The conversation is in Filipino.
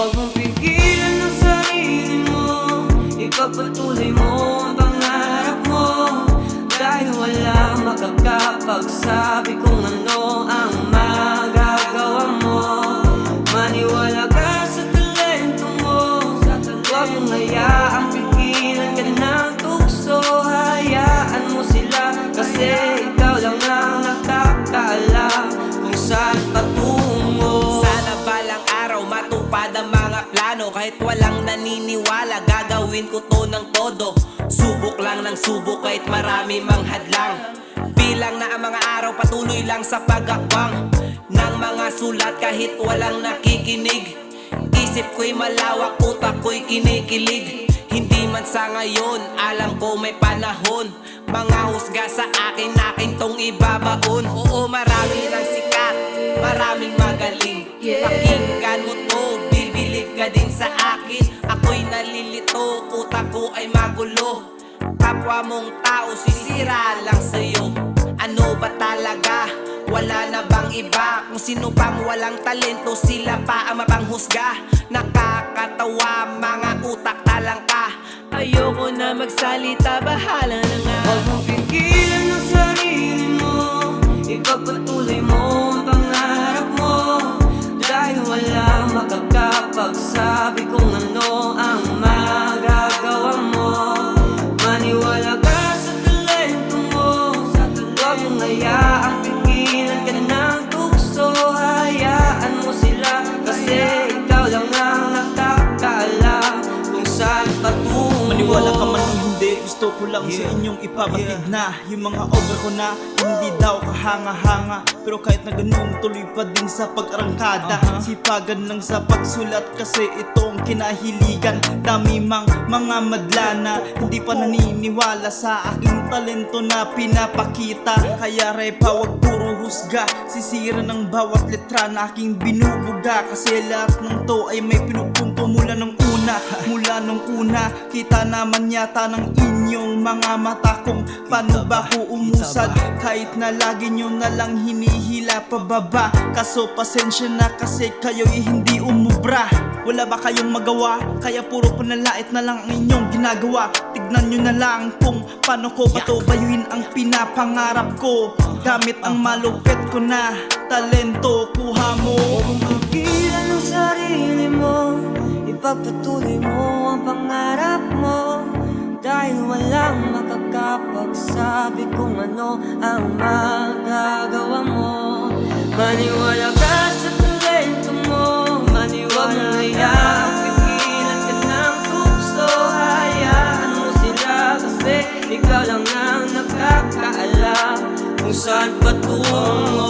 Huwag mong pigilan ang sarili mo, ipagpatuloy mo ang pangarap mo. Dahil walang makakapagsabi kung ano ang magagawa mo. Maniwala ka sa talento mo, huwag mong hayaang pigilan ka ng tukso. Hayaan mo sila kasi ikaw lang ang nakakaalam kung saan patungo. Sana balang araw matupad ang mga plano. Kahit walang naniniwala, gagawin ko to ng todo. Subok lang ng subok kahit marami mang hadlang. Bilang na ang mga araw, patuloy lang sa pag-akbang ng mga sulat kahit walang nakikinig. Isip ko'y malawak, utak ko'y kinikilig. Hindi man sa ngayon, alam ko may panahon. Mga husga sa akin, akin tong ibabaon. Oo, marami ng sikat, maraming magaling. Pakinggan mo to, bibilib ka din sa akin. Ako'y nalilito, utak ko ay magulo. Kapwa mong tao, sisira lang sa'yo. Ano ba talaga? Wala na bang iba? Kung sino pang walang talento, sila pa ang mapanghusga. Nakakatawa, mga utak talangka. Ayoko na magsalita, bahala na nga. Huwag mong pigilan ang sarili mo, ipagpatuloy mo ang pangarap mo. Dahil walang makakapagsabi kung ano ang magagawa mo. Maniwala ka sa talento mo, huwag mong hayaang pigilan ka ng tukso. Hayaan mo sila kasi ikaw lang ang nakakaalam kung saan patungo. Maniwala ka man o hindi, gusto ko lang sa inyong ipabatid na yung mga obra ko na hindi daw kahanga-hanga. Pero kahit na ganun, tuloy pa din sa pag-arangkada. Sipagan lang sa pagsulat kasi itong kinahiligan. Dami mang mga madla na hindi pa naniniwala sa aking talento na pinapakita. Kaya repa, wag puro husga, sisira ng bawat letra na aking binubuga. Kasi lahat ng to ay may pinupunto mula nung una. Mula nung una, kita naman yata ng inyong mga mata kung paano ba ko umusad. Kahit na lagi nyo na lang hinihila pababa. Kaso pasensya na kasi kayo'y hindi umubra. Wala ba kayong magawa? Kaya puro panalait na lang ang inyong ginagawa. Tignan nyo na lang kung paano ko patubayuin ang pinapangarap ko. Gamit ang malupit ko na talento, kuha mo. Huwag mong pigilan ang sarili mo, ipagpatuloy mo ang pangarap mo. Dahil walang makakapagsabi kung ano ang magagawa mo. Maniwala ka sa talento mo, maniwala ka, pigilan ka ng tukso. Hayaan mo sila kasi ikaw lang ang nakakaalam kung saan patungo.